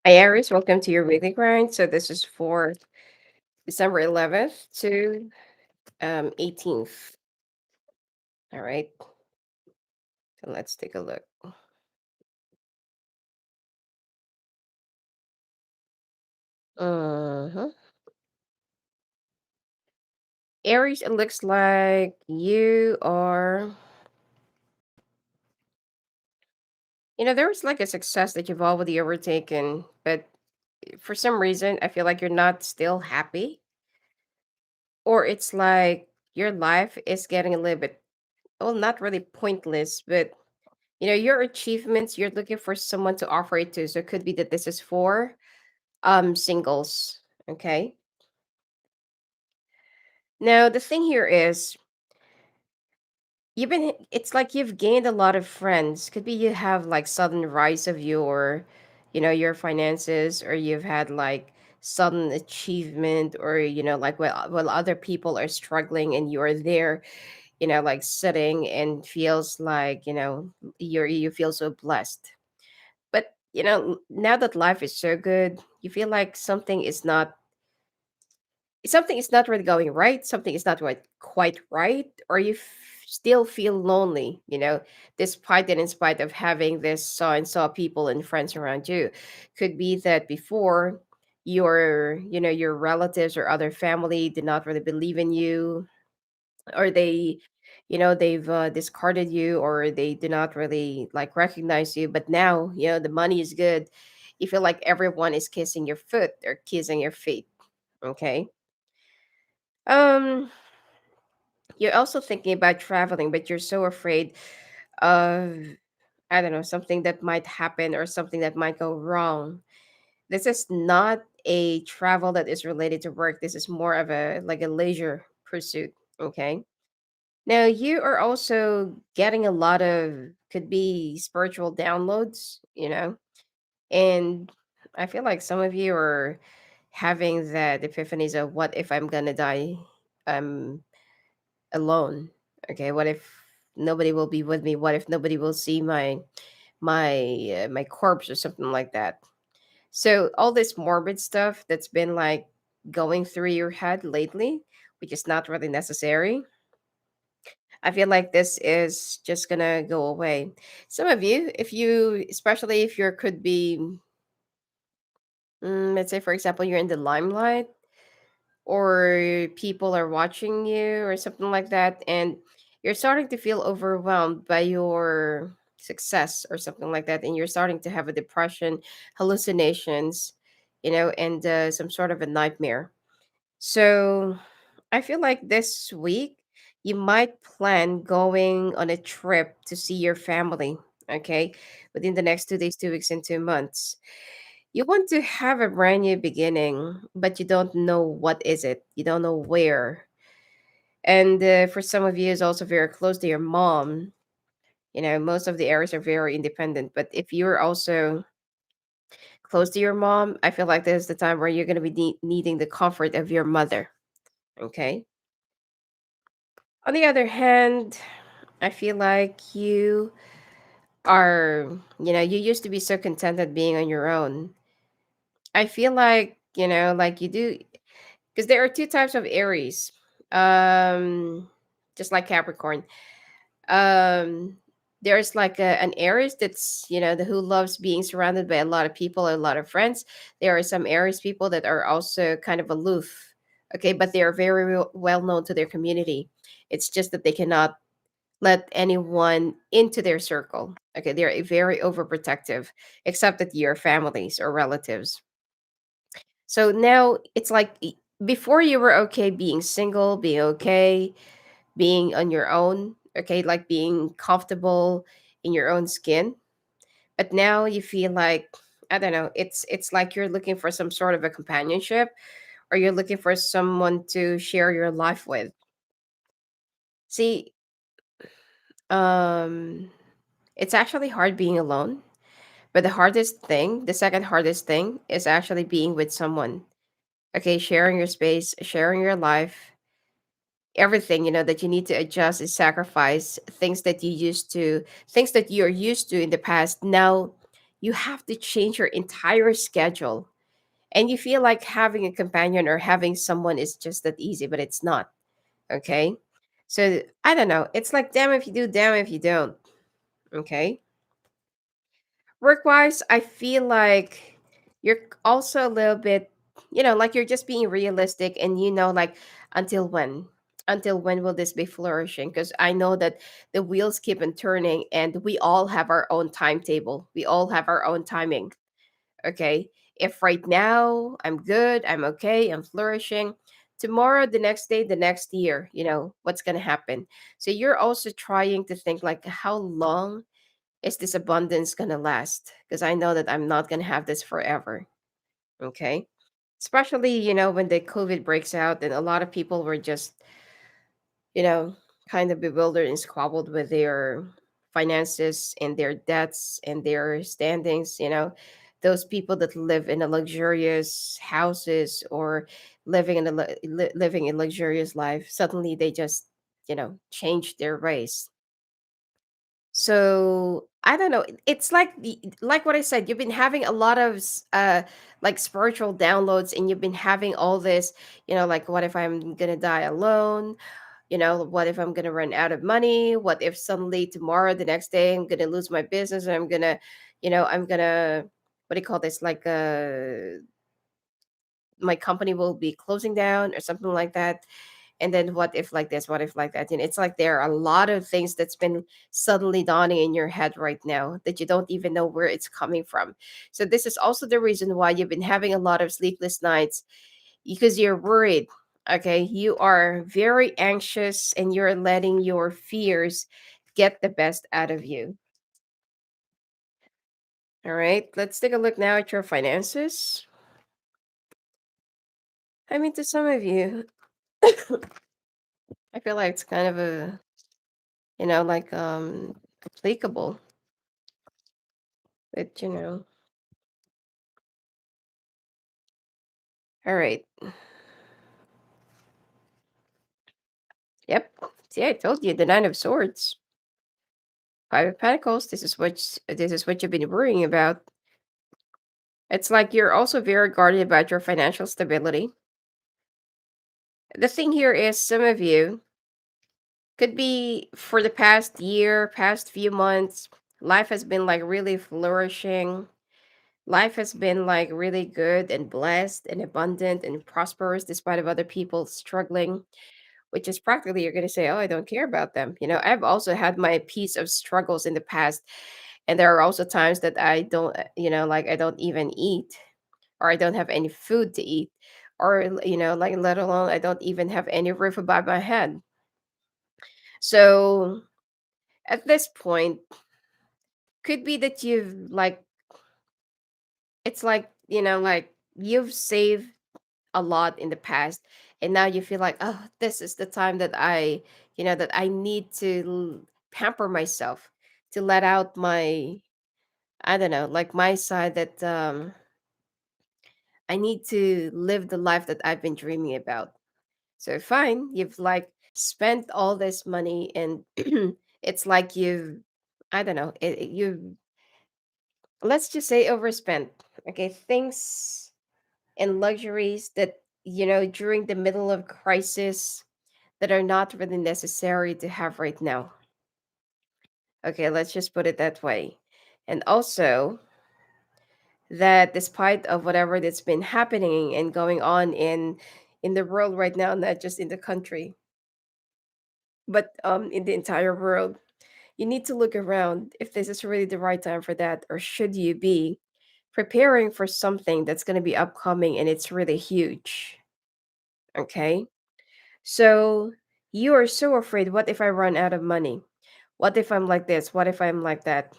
Hi, Aries. Welcome to your weekly grind. So this is for December 11th to 18th. All right. So let's take a look. Uh-huh. Aries, it looks like you are, there was like a success that you've already overtaken, but for some reason, I feel like you're not still happy, or it's like your life is getting a little bit, well, not really pointless, but your achievements, you're looking for someone to offer it to. So it could be that this is for singles. Okay. Now the thing here is it's like you've gained a lot of friends. Could be you have like sudden rise of your your finances, or you've had like sudden achievement, or like while other people are struggling and you're there, like sitting and feels like you feel so blessed. But now that life is so good, you feel like something is not really going right, something is not quite right, or you still feel lonely, despite and in spite of having this saw people and friends around you. Could be that before your relatives or other family did not really believe in you, or they've discarded you, or they do not really like recognize you. But now the money is good, you feel like everyone is kissing your foot or kissing your feet. Okay. um You're also thinking about traveling, but you're so afraid of, I don't know, something that might happen or something that might go wrong. This is not a travel that is related to work. This is more of a like a leisure pursuit. Okay. Now you are also getting a lot of, could be spiritual downloads, and I feel like some of you are having that epiphanies of, what if I'm gonna die? Um alone. Okay, what if nobody will be with me? What if nobody will see my corpse or something like that? So all this morbid stuff that's been like going through your head lately, which is not really necessary. I feel like this is just gonna go away. Some of you, if you, especially if you could be, let's say for example, you're in the limelight, or people are watching you or something like that, and you're starting to feel overwhelmed by your success or something like that, and you're starting to have a depression, hallucinations, and some sort of a nightmare. So I feel like this week you might plan going on a trip to see your family. Okay, within the next 2 days, 2 weeks, and 2 months, you want to have a brand new beginning, but you don't know what is it. You don't know where. And for some of you, it's also very close to your mom. Most of the areas are very independent. But if you're also close to your mom, I feel like this is the time where you're going to be needing the comfort of your mother. Okay. On the other hand, I feel like you are, you used to be so contented being on your own. I feel like, like you do, because there are two types of Aries. Um, just like Capricorn. Um, there's like an Aries that's who loves being surrounded by a lot of people, a lot of friends. There are some Aries people that are also kind of aloof. Okay, but they are very well known to their community. It's just that they cannot let anyone into their circle. Okay, they're very overprotective, except that your families or relatives. So now it's like, before you were okay being single, being okay being on your own, okay, like being comfortable in your own skin. But now you feel like, I don't know, it's like you're looking for some sort of a companionship, or you're looking for someone to share your life with. See, um it's actually hard being alone, but the second hardest thing is actually being with someone. Okay, sharing your space, sharing your life, everything that you need to adjust and sacrifice, things that you're used to in the past. Now you have to change your entire schedule. And you feel like having a companion or having someone is just that easy, but it's not. Okay. So I don't know. It's like, damn if you do, damn if you don't. Okay. Work wise, I feel like you're also a little bit, like you're just being realistic and like until when? Until when will this be flourishing? Because I know that the wheels keep on turning and we all have our own timetable. We all have our own timing. Okay. If right now I'm good, I'm okay, I'm flourishing, tomorrow, the next day, the next year, what's going to happen? So you're also trying to think like, how long is this abundance going to last? Because I know that I'm not going to have this forever. Okay. Especially, when the COVID breaks out and a lot of people were just, you know, kind of bewildered and squabbled with their finances and their debts and their standings, those people that live in a luxurious houses or living a luxurious life, suddenly they just, change their ways. So I don't know. It's like like what I said. You've been having a lot of like spiritual downloads, and you've been having all this. Like what if I'm gonna die alone? What if I'm gonna run out of money? What if suddenly tomorrow, the next day, I'm gonna lose my business, and I'm gonna what do you call this? Like my company will be closing down or something like that. And then what if like this, what if like that, and it's like there are a lot of things that's been suddenly dawning in your head right now that you don't even know where it's coming from. So this is also the reason why you've been having a lot of sleepless nights, because you're worried. Okay, you are very anxious and you're letting your fears get the best out of you. All right, let's take a look now at your finances. I mean, to some of you, I feel like it's kind of a, like applicable. But all right. Yep. See, I told you the Nine of Swords, Five of Pentacles. This is what you've been worrying about. It's like you're also very guarded about your financial stability. The thing here is, some of you could be for the past year, past few months, life has been like really flourishing. Life has been like really good and blessed and abundant and prosperous despite of other people struggling, which is practically you're going to say, oh, I don't care about them. I've also had my piece of struggles in the past, and there are also times that I don't, like I don't even eat, or I don't have any food to eat, or like let alone I don't even have any roof above my head. So at this point, could be that you've like, it's like, like you've saved a lot in the past, and now you feel like, oh, this is the time that I need to pamper myself, to let out my, I don't know, like my side, that I need to live the life that I've been dreaming about. So fine, you've like spent all this money, and it's like you've, I don't know, you, let's just say, overspent. Okay, things and luxuries that, during the middle of crisis, that are not really necessary to have right now. Okay, let's just put it that way. And also that despite of whatever that's been happening and going on in the world right now, not just in the country, but in the entire world, you need to look around if this is really the right time for that, or should you be preparing for something that's going to be upcoming and it's really huge. Okay? So you are so afraid, what if I run out of money? What if I'm like this? What if I'm like that?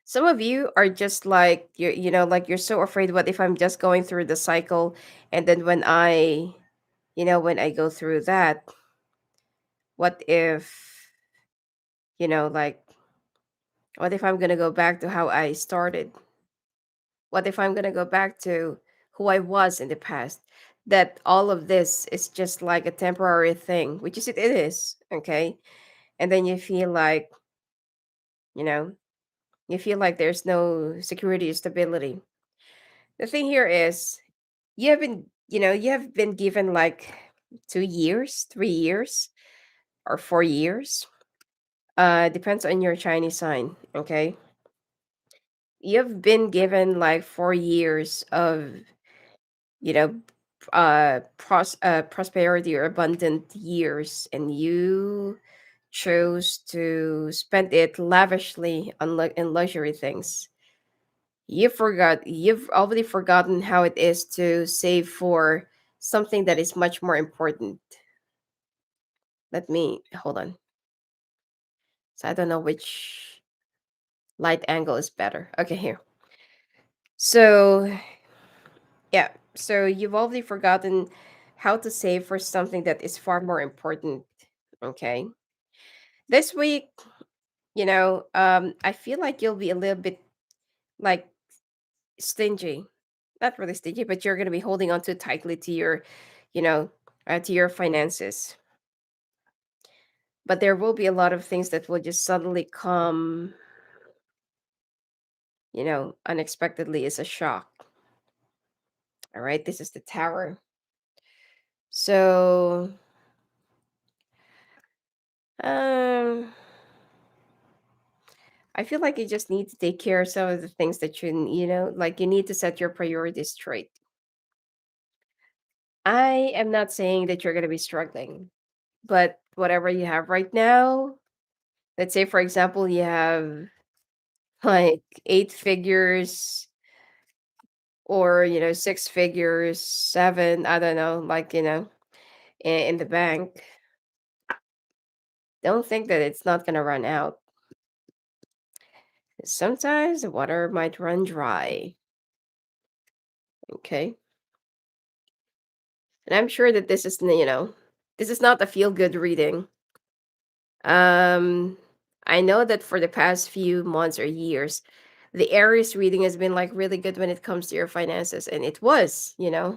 Some of you are just like, like you're so afraid, what if I'm just going through the cycle, and then when I go through that, what if, like, what if I'm going to go back to how I started? What if I'm going to go back to who I was in the past? That all of this is just like a temporary thing, which is, it is, okay? And then you feel like, you know, You feel like there's no security or stability. The thing here is you have been given like 2 years, 3 years, or 4 years. Depends on your Chinese sign. Okay, you've been given like 4 years of you know prosperity or abundant years, and you chose to spend it lavishly on in luxury things. You've already forgotten how it is to save for something that is much more important. Let me hold on. So I don't know which light angle is better. Okay, here. So yeah, so you've already forgotten how to save for something that is far more important. Okay. This week, I feel like you'll be a little bit like stingy. Not really stingy, but you're gonna be holding on too tightly to you know, to your finances. But there will be a lot of things that will just suddenly come, unexpectedly as a shock. All right, this is the tower. So, um, I feel like you just need to take care of some of the things that like you need to set your priorities straight. I am not saying that you're going to be struggling, but whatever you have right now, let's say, for example, you have like 8 figures or, 6 figures, seven, I don't know, like, in the bank. Don't think that it's not going to run out. Sometimes the water might run dry. Okay. And I'm sure that this is not a feel good reading. Um, I know that for the past few months or years, the Aries reading has been like really good when it comes to your finances, and it was. Okay,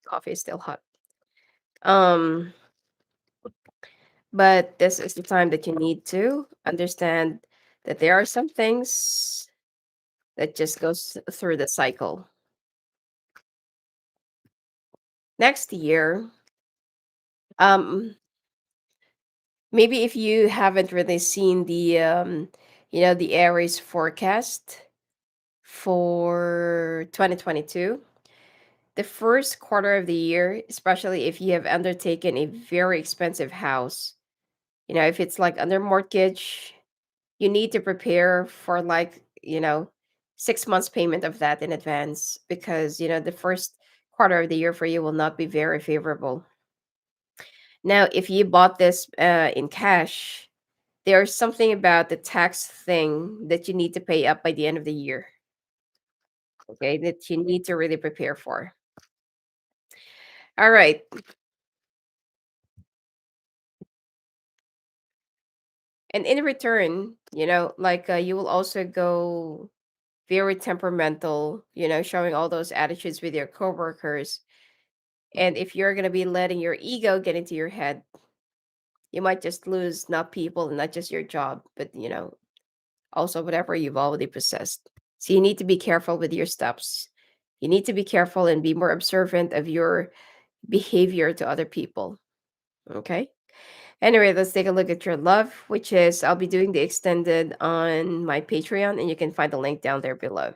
coffee is still hot. Um, but this is the time that you need to understand that there are some things that just goes through the cycle. Next year, um, maybe if you haven't really seen the Aries forecast for 2022, the first quarter of the year, especially if you have undertaken a very expensive house, if it's like under mortgage, you need to prepare for like, 6 months payment of that in advance, because, the first quarter of the year for you will not be very favorable. Now, if you bought this in cash, there's something about the tax thing that you need to pay up by the end of the year, okay, that you need to really prepare for. All right. And in return, like you will also go very temperamental, showing all those attitudes with your coworkers. And if you're going to be letting your ego get into your head, you might just lose not people and not just your job, but, also whatever you've already possessed. So you need to be careful with your steps. You need to be careful and be more observant of your behavior to other people. Okay. Anyway, let's take a look at your love, which is I'll be doing the extended on my Patreon, and you can find the link down there below.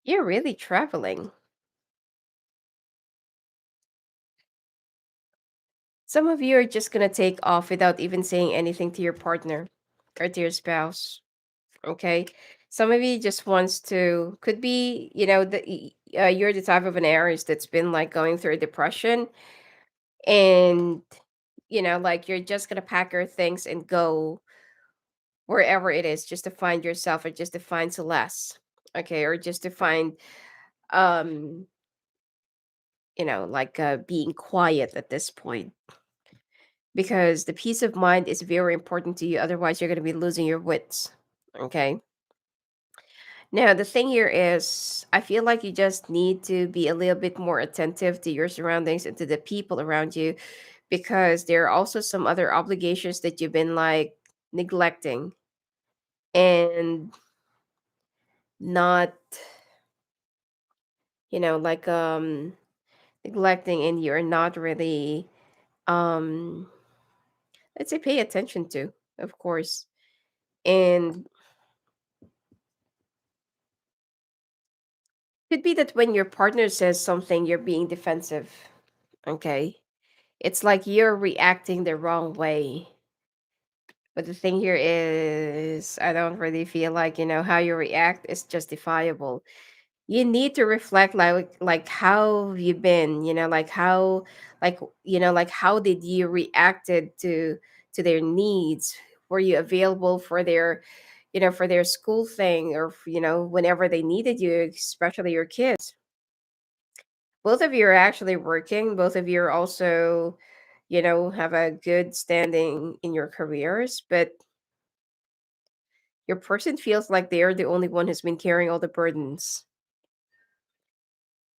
You're really traveling. Some of you are just going to take off without even saying anything to your partner or to your spouse. Okay. Some of you just wants to, could be, you're the type of an Aries that's been like going through a depression, and, like you're just going to pack your things and go wherever it is just to find yourself or just to find Celeste. Okay. Or just to find, um, like being quiet at this point. because the peace of mind is very important to you. Otherwise, you're going to be losing your wits. Okay. Now, the thing here is, I feel like you just need to be a little bit more attentive to your surroundings and to the people around you, because there are also some other obligations that you've been like neglecting and not, like neglecting, and you're not really, um let's say, pay attention to, of course. And could be that when your partner says something, you're being defensive. Okay. It's like you're reacting the wrong way. But the thing here is, I don't really feel like, how you react is justifiable. You need to reflect, like how you've been, like how did you reacted to their needs? Were you available for their, for their school thing, or whenever they needed you, especially your kids? Both of you are actually working. Both of you are also, have a good standing in your careers, but your person feels like they're the only one who's been carrying all the burdens.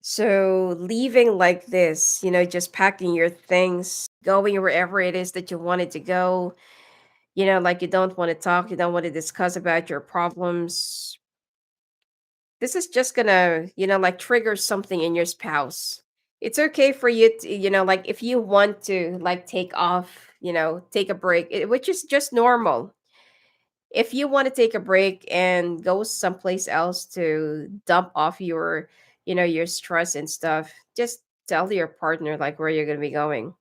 So leaving like this, just packing your things, going wherever it is that you wanted to go, like you don't want to talk, you don't want to discuss about your problems. This is just gonna, like trigger something in your spouse. It's okay for you to, like if you want to like take off, take a break, which is just normal. If you want to take a break and go someplace else to dump off your, your stress and stuff, just tell your partner like where you're going to be going.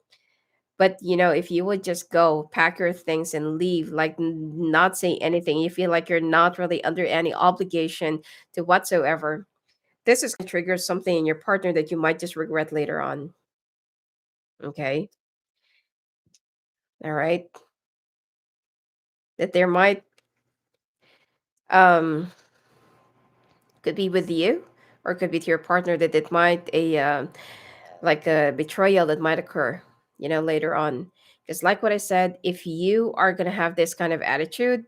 But if you would just go pack your things and leave, like not say anything, you feel like you're not really under any obligation to whatsoever, this is going to trigger something in your partner that you might just regret later on. Okay. All right. That there might, um could be with you, or could be to your partner, that it might a like a betrayal that might occur, later on. Because like what I said, if you are going to have this kind of attitude,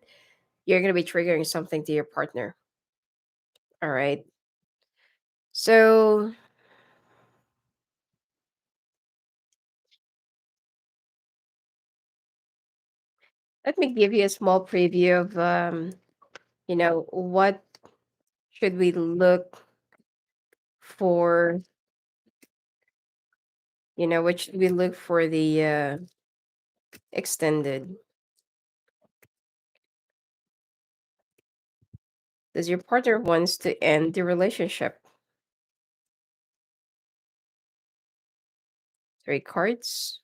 you're going to be triggering something to your partner. All right. So let me give you a small preview of, what should we look for, what should we look for the extended. Does your partner wants to end the relationship? Three cards.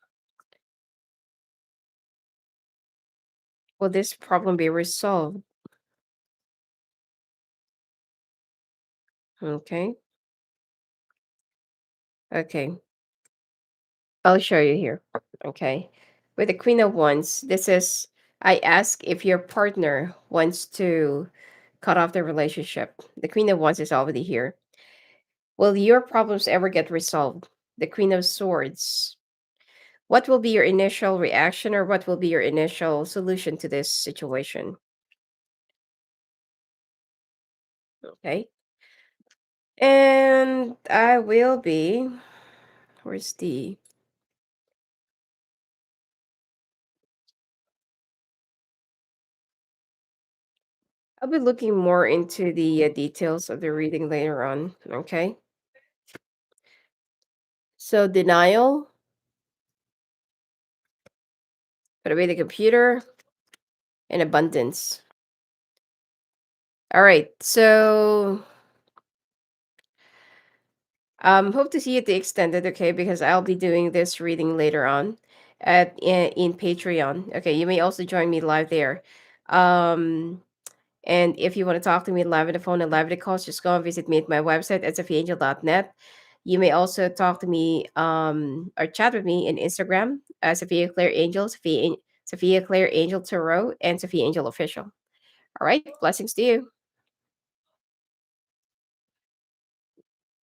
Will this problem be resolved? Okay. Okay. I'll show you here. Okay. With the Queen of Wands, this is, I ask if your partner wants to cut off the relationship. The Queen of Wands is already here. Will your problems ever get resolved? The Queen of Swords. What will be your initial reaction, or what will be your initial solution to this situation? Okay. And I will be, where's the, I'll be looking more into the details of the reading later on. Okay. So denial, put away the computer, and abundance. All right. So hope to see you at the extended, okay? Because I'll be doing this reading later on in Patreon. Okay, you may also join me live there. Um and if you want to talk to me live on the phone and live at the calls, just go and visit me at my website at sophiaangel.net. You may also talk to me, or chat with me in Instagram, Sophia Claire Angel, Sophia Claire Angel Tarot, and Sophia Angel Official. All right, blessings to you.